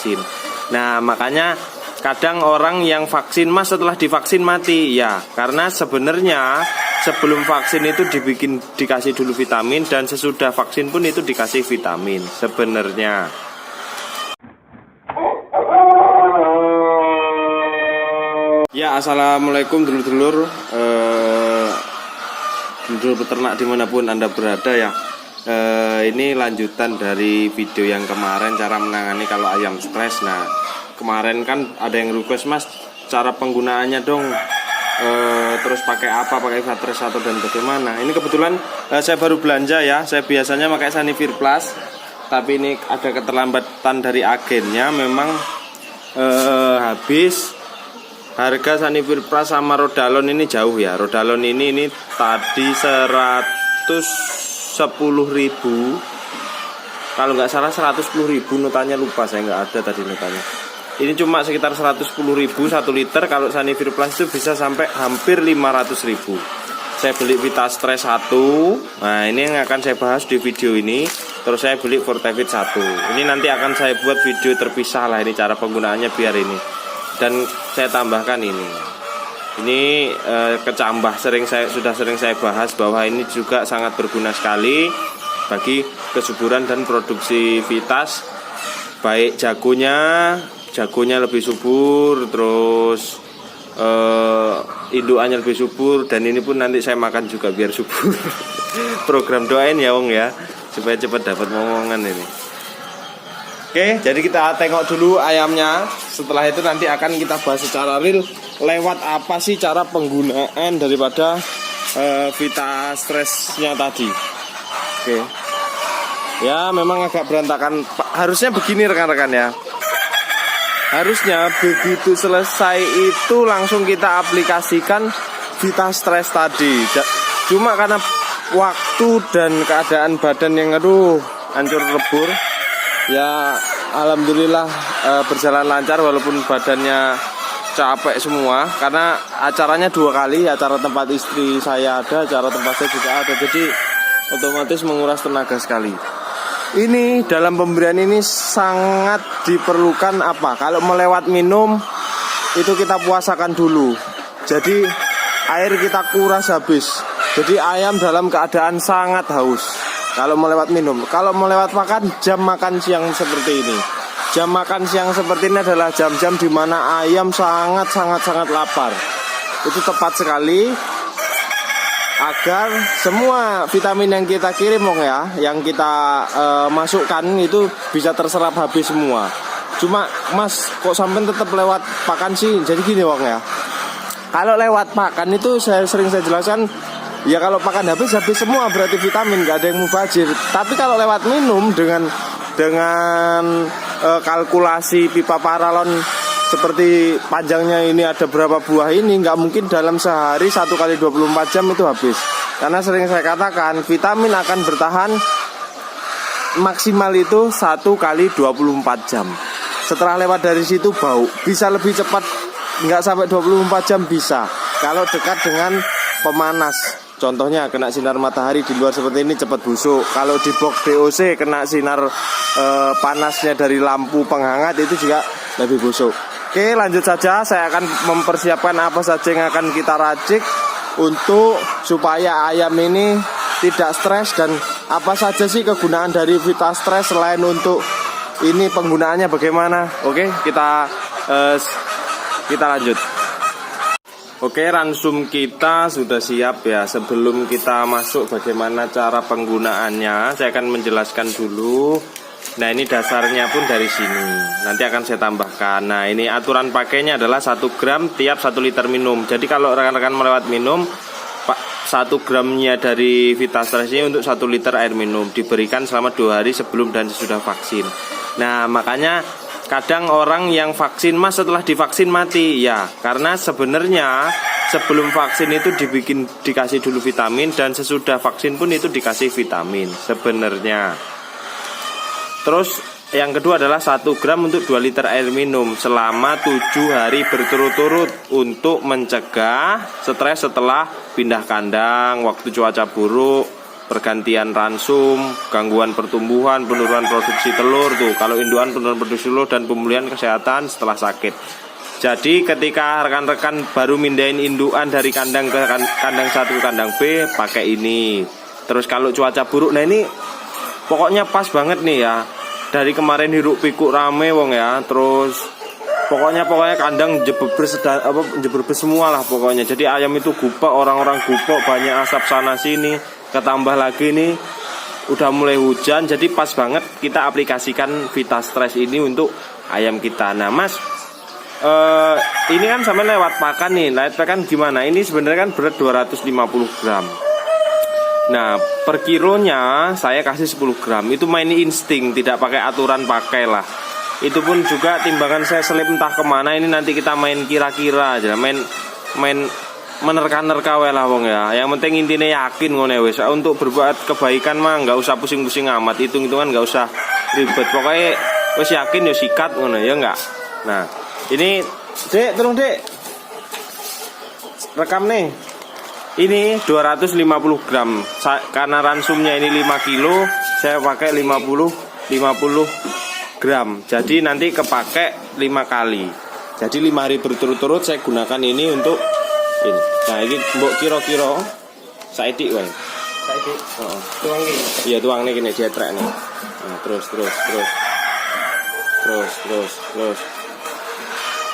vaksin. Nah makanya kadang orang yang vaksin mas setelah divaksin mati, ya karena sebenarnya sebelum vaksin itu dikasih dulu vitamin, dan sesudah vaksin pun itu dikasih vitamin sebenarnya. Ya, assalamualaikum dulur-dulur, dulur peternak dimanapun Anda berada ya. Ini lanjutan dari video yang kemarin, cara menangani kalau ayam stres. Nah kemarin kan ada yang request, mas cara penggunaannya dong, terus pakai apa, pakai Vitastres atau dan bagaimana. Ini kebetulan saya baru belanja ya. Saya biasanya pakai Sanivir Plus, tapi ini ada keterlambatan dari agennya. Memang habis. Harga Sanivir Plus sama Rodalon ini jauh ya. Rodalon ini tadi 110.000, kalau nggak salah 110.000 notanya, lupa saya, nggak ada tadi notanya. Ini cuma sekitar 110.000 1 liter. Kalau Sanivir Plus itu bisa sampai hampir 500.000. Saya beli Vitastres 1. Nah ini yang akan saya bahas di video ini. Terus saya beli Fortevit 1. Ini nanti akan saya buat video terpisah lah, ini cara penggunaannya biar ini. Dan saya tambahkan ini kecambah, sudah sering saya bahas bahwa ini juga sangat berguna sekali bagi kesuburan dan produksi Vitas. Baik jagonya lebih subur, terus indukannya lebih subur, dan ini pun nanti saya makan juga biar subur. Program doain ya Wong ya, supaya cepat dapat momongan ini. Oke, jadi kita tengok dulu ayamnya. Setelah itu nanti akan kita bahas secara real lewat apa sih cara penggunaan daripada Vitastresnya tadi. Oke. Ya, memang agak berantakan. Harusnya begini rekan-rekan ya. Harusnya begitu selesai itu langsung kita aplikasikan Vitastres tadi. Cuma karena waktu dan keadaan badan yang hancur lebur, ya alhamdulillah berjalan lancar walaupun badannya capek semua. Karena acaranya 2 kali, acara tempat istri saya ada, acara tempat saya juga ada, jadi otomatis menguras tenaga sekali. Ini dalam pemberian ini sangat diperlukan apa? Kalau melewat minum itu kita puasakan dulu. Jadi air kita kuras habis. Jadi ayam dalam keadaan sangat haus kalau melewat minum. Kalau melewat makan, jam makan siang seperti ini. Jam makan siang seperti ini adalah jam-jam di mana ayam sangat lapar. Itu tepat sekali agar semua vitamin yang kita kirim Wong ya, yang kita masukkan itu bisa terserap habis semua. Cuma mas kok sampai tetap lewat pakan sih? Jadi gini Wong ya, kalau lewat pakan itu saya jelaskan, ya kalau pakan habis semua berarti vitamin, gak ada yang mubazir. Tapi kalau lewat minum dengan kalkulasi pipa paralon seperti panjangnya ini ada berapa buah ini, nggak mungkin dalam sehari 1 kali 24 jam itu habis. Karena sering saya katakan vitamin akan bertahan maksimal itu 1 kali 24 jam. Setelah lewat dari situ bau. Bisa lebih cepat, nggak sampai 24 jam bisa kalau dekat dengan pemanas. Contohnya kena sinar matahari di luar seperti ini cepat busuk. Kalau di box DOC kena sinar panasnya dari lampu penghangat itu juga lebih busuk. Oke, lanjut saja. Saya akan mempersiapkan apa saja yang akan kita racik untuk supaya ayam ini tidak stres, dan apa saja sih kegunaan dari Vitastres selain untuk ini penggunaannya bagaimana. Oke, kita lanjut. Oke, ransum kita sudah siap ya. Sebelum kita masuk bagaimana cara penggunaannya, saya akan menjelaskan dulu. Nah ini dasarnya pun dari sini, nanti akan saya tambahkan. Nah ini aturan pakainya adalah 1 gram tiap 1 liter minum. Jadi kalau rekan-rekan melewat minum, 1 gramnya dari Vitastres ini untuk 1 liter air minum, diberikan selama 2 hari sebelum dan sesudah vaksin. Nah makanya kadang orang yang vaksin mas setelah divaksin mati, ya karena sebenarnya sebelum vaksin itu dikasih dulu vitamin, dan sesudah vaksin pun itu dikasih vitamin sebenarnya. Terus yang kedua adalah 1 gram untuk 2 liter air minum selama 7 hari berturut-turut untuk mencegah stres setelah pindah kandang, waktu cuaca buruk, pergantian ransum, gangguan pertumbuhan, penurunan produksi telur tuh. Kalau indukan penurunan produksi telur dan pemulihan kesehatan setelah sakit. Jadi ketika rekan-rekan baru mindahin indukan dari kandang ke kandang 1 ke kandang B, pakai ini. Terus kalau cuaca buruk, nah ini pokoknya pas banget nih ya. Dari kemarin hiruk pikuk rame wong ya. Terus pokoknya kandang jeberbes semua lah pokoknya. Jadi ayam itu gupek, orang-orang gupek, banyak asap sana sini. Ketambah lagi nih udah mulai hujan, jadi pas banget kita aplikasikan VitaStress ini untuk ayam kita. Nah Mas, ini kan sama lewat pakan nih. Lewat pakan gimana? Ini sebenarnya kan berat 250 gram. Nah per kilonya saya kasih 10 gram. Itu main insting, tidak pakai aturan pakai lah. Itu pun juga timbangan saya selip entah kemana. Ini nanti kita main kira-kira aja, main menerka-nerka wae lah wong ya. Yang penting intinya yakin ngono wis. Untuk berbuat kebaikan mah nggak usah pusing-pusing amat, hitung-hitungan nggak usah ribet. Pokoknya wis yakin ya sikat ngono ya enggak. Nah, ini Dek, tolong Dek. Rekam nih. Ini 250 gram. Karena ransumnya ini 5 kilo, saya pakai 50 gram. Jadi nanti kepake 5 kali. Jadi 5 hari berturut-turut saya gunakan ini untuk ini. Nah, ini mbok kira-kira saiki wae. Saiki. Heeh. Tuang iki. Iya, tuang nih gini jetrek nih. Nah, terus.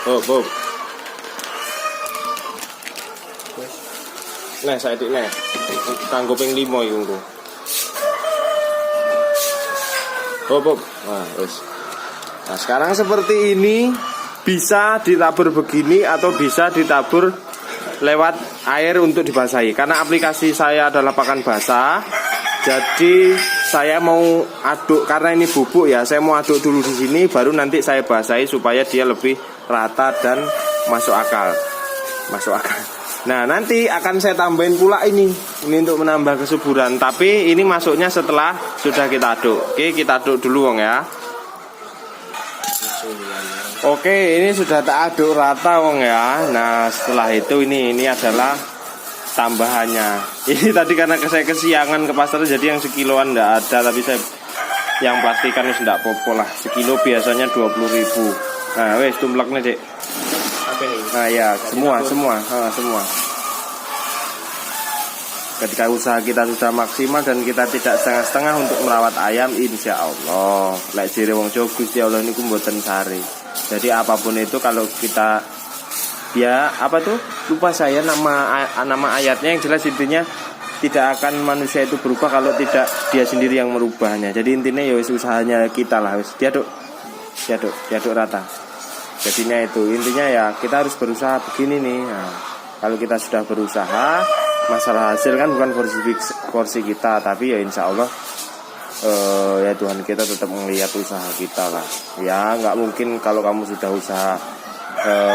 Bob. Nah, saiki nih. Kanggo ping 5 iki engko. Bob. Nah, wis. Nah, sekarang seperti ini bisa ditabur begini atau bisa ditabur lewat air untuk dibasahi. Karena aplikasi saya adalah pakan basah, jadi saya mau aduk karena ini bubuk ya. Saya mau aduk dulu di sini, baru nanti saya basahi supaya dia lebih rata dan masuk akal. Nah nanti akan saya tambahin pula ini untuk menambah kesuburan. Tapi ini masuknya setelah sudah kita aduk. Oke, kita aduk dulu wong ya. Oke, ini sudah tak aduk rata wong ya. Nah setelah itu ini adalah tambahannya. Ini tadi karena saya kesiangan ke pasar, jadi yang sekiloan enggak ada. Tapi saya yang plastikan itu enggak popo lah. Sekilo biasanya 20.000. Nah wes tumpleknya Dek. Nah ya semua. Ketika usaha kita sudah maksimal dan kita tidak setengah-setengah untuk merawat ayam, insya Allah lek jere wong Jawa Gusti Allah niku mboten sare. Jadi apapun itu kalau kita ya apa tuh lupa saya nama ayatnya, yang jelas intinya tidak akan manusia itu berubah kalau tidak dia sendiri yang merubahnya. Jadi intinya ya wis usahanya kita lah, wis diaduk rata. Jadinya itu intinya ya kita harus berusaha begini nih. Nah, kalau kita sudah berusaha, masalah hasil kan bukan porsi kita, tapi ya insya Allah ya Tuhan kita tetap melihat usaha kita lah. Ya nggak mungkin kalau kamu sudah usaha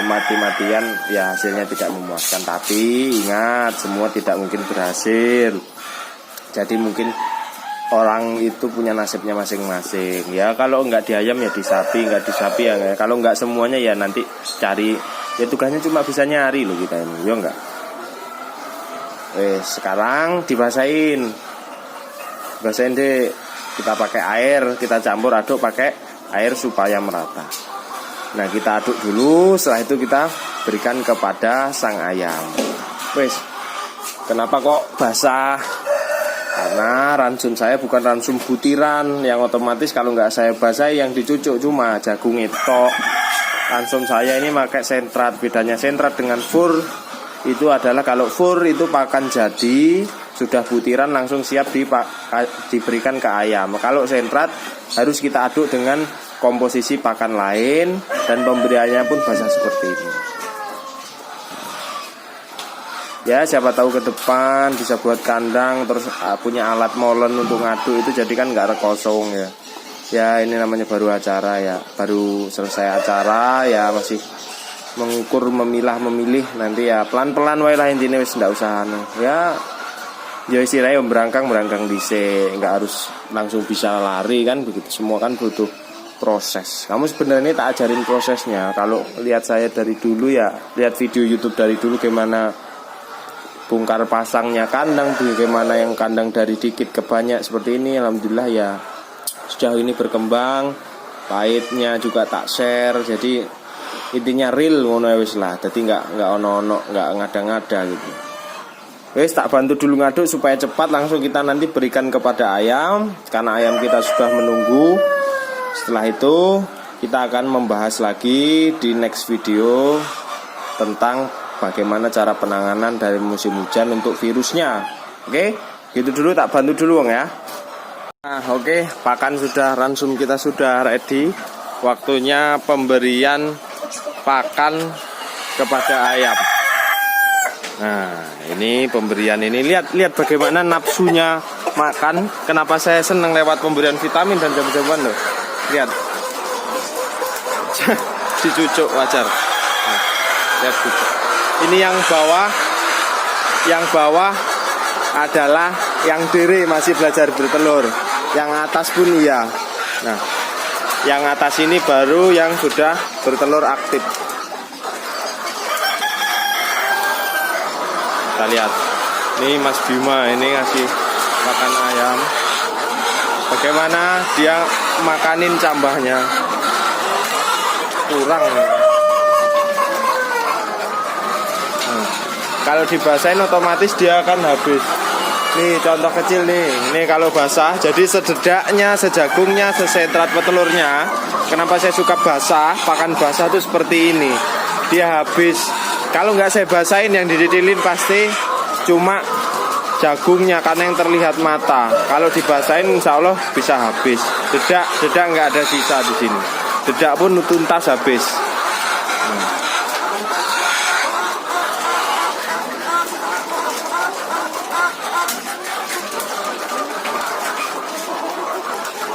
mati-matian ya hasilnya tidak memuaskan. Tapi ingat, semua tidak mungkin berhasil. Jadi mungkin orang itu punya nasibnya masing-masing. Ya kalau nggak di ayam ya di sapi, nggak di sapi ya. Kalau nggak semuanya ya nanti cari. Ya tugasnya cuma bisa nyari loh kita ini, ya enggak. Sekarang dibasahin deh. Kita pakai air, kita campur aduk pakai air supaya merata. Nah kita aduk dulu, setelah itu kita berikan kepada sang ayam. Kenapa kok basah? Karena ransum saya bukan ransum butiran, yang otomatis kalau nggak saya basahi yang dicucuk cuma jagung itu. Ransum saya ini pakai sentrat. Bedanya sentrat dengan fur itu adalah kalau fur itu pakan jadi sudah butiran langsung siap diberikan ke ayam. Kalau sentrat harus kita aduk dengan komposisi pakan lain dan pemberiannya pun basah seperti ini. Ya siapa tahu ke depan bisa buat kandang terus punya alat molen untuk ngaduk itu, jadi kan nggak rekosong ya. Ya ini namanya baru acara ya, baru selesai acara ya, masih mengukur, memilah, memilih. Nanti ya pelan-pelan wae lah intinya, wis ndak usah ya istilahnya berangkang dhisik, nggak harus langsung bisa lari kan begitu. Semua kan butuh proses. Kamu sebenarnya tak ajarin prosesnya. Kalau lihat saya dari dulu ya, lihat video YouTube dari dulu gimana bongkar pasangnya kandang, bagaimana yang kandang dari dikit ke banyak seperti ini. Alhamdulillah ya sejauh ini berkembang, paitnya juga tak share, jadi intinya real ngono wis lah, jadi nggak ono nggak ngada-ngada gitu. Wis tak bantu dulu ngaduk supaya cepat, langsung kita nanti berikan kepada ayam karena ayam kita sudah menunggu. Setelah itu kita akan membahas lagi di next video tentang bagaimana cara penanganan dari musim hujan untuk virusnya. Oke, gitu dulu, tak bantu dulu Wong ya. Nah, oke, pakan sudah, ransum kita sudah ready. Waktunya pemberian pakan kepada ayam. Nah, ini pemberian ini, lihat bagaimana nafsunya makan. Kenapa saya senang lewat pemberian vitamin dan jamu-jamuan loh. Lihat. Dicucuk wajar. Nah, lihat cucuk. Ini yang bawah adalah yang dere masih belajar bertelur. Yang atas pun iya. Nah, yang atas ini baru yang sudah bertelur aktif. Kita lihat, ini Mas Bima ini ngasih makan ayam. Bagaimana dia makanin cambahnya? Kurang. Kalau dibasahin otomatis dia akan habis. Nih contoh kecil nih. Ini kalau basah, jadi sededaknya, sejagungnya, sesentrat petelurnya. Kenapa saya suka basah? Pakan basah tuh seperti ini. Dia habis. Kalau nggak saya basahin, yang dititilin pasti cuma jagungnya karena yang terlihat mata. Kalau dibasahin insya Allah bisa habis. Dedak nggak ada sisa di sini. Dedak pun tuntas habis.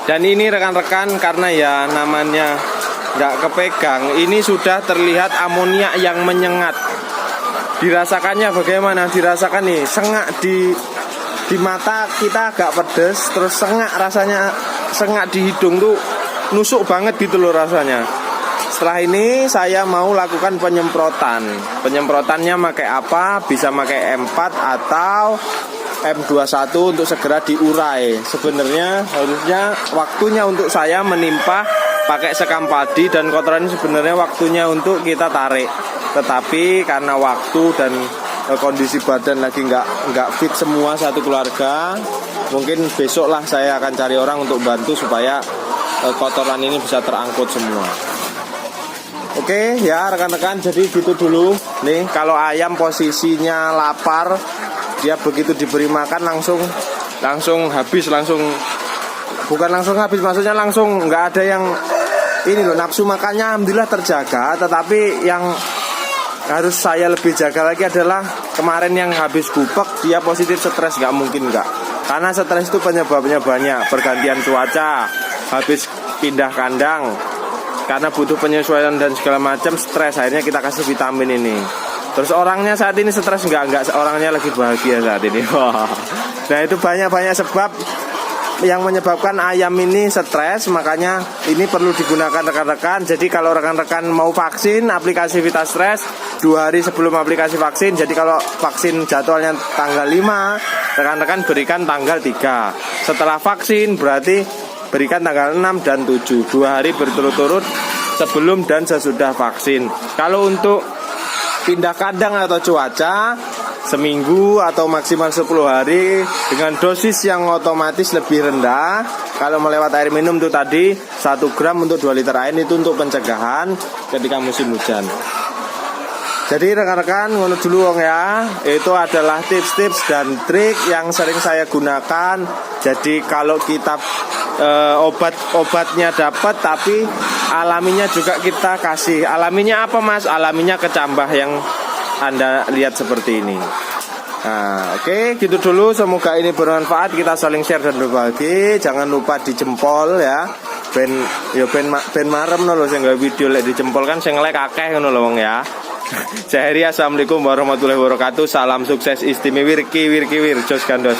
Dan ini rekan-rekan, karena ya namanya nggak kepegang, ini sudah terlihat amonia yang menyengat. Dirasakannya bagaimana? Dirasakan nih, sengak di mata kita agak pedes, terus sengak rasanya, sengak di hidung tuh nusuk banget gitu loh rasanya. Setelah ini saya mau lakukan penyemprotan. Penyemprotannya pakai apa? Bisa pakai M4 atau M21 untuk segera diurai. Sebenarnya harusnya waktunya untuk saya menimpa pakai sekam padi dan kotoran ini sebenarnya waktunya untuk kita tarik. Tetapi karena waktu dan kondisi badan lagi nggak fit semua satu keluarga, mungkin besok lah saya akan cari orang untuk bantu supaya kotoran ini bisa terangkut semua. Oke ya rekan-rekan, jadi gitu dulu. Nih kalau ayam posisinya lapar, dia begitu diberi makan langsung habis, maksudnya langsung nggak ada yang ini loh, nafsu makannya alhamdulillah terjaga. Tetapi yang harus saya lebih jaga lagi adalah kemarin yang habis gupek, dia positif stres, nggak mungkin nggak, karena stres itu penyebabnya banyak, pergantian cuaca, habis pindah kandang, karena butuh penyesuaian dan segala macam, stres, akhirnya kita kasih vitamin ini. Terus orangnya saat ini stres enggak, orangnya lagi bahagia saat ini. Nah itu banyak sebab yang menyebabkan ayam ini stres, makanya ini perlu digunakan rekan-rekan. Jadi kalau rekan-rekan mau vaksin aplikasi VitaStress 2 hari sebelum aplikasi vaksin. Jadi kalau vaksin jadwalnya tanggal 5, rekan-rekan berikan tanggal 3. Setelah vaksin berarti berikan tanggal 6 dan 7, 2 hari berturut-turut sebelum dan sesudah vaksin. Kalau untuk pindah kandang atau cuaca, seminggu atau maksimal 10 hari dengan dosis yang otomatis lebih rendah. Kalau melewat air minum itu tadi 1 gram untuk 2 liter air, itu untuk pencegahan ketika musim hujan. Jadi rekan-rekan ngono dulu wong ya. Itu adalah tips-tips dan trik yang sering saya gunakan. Jadi kalau kita obatnya dapat tapi alaminya juga kita kasih. Alaminya apa Mas? Alaminya kecambah yang Anda lihat seperti ini. Nah, oke, gitu dulu. Semoga ini bermanfaat. Kita saling share dan berbagi. Jangan lupa dijempol ya. Ben marem no lho sing gawe video lek dijempol kan sing like akeh ngono lho wong ya. Saya Heri, assalamualaikum warahmatullahi wabarakatuh. Salam sukses istimewa, wirki wir jos gandos.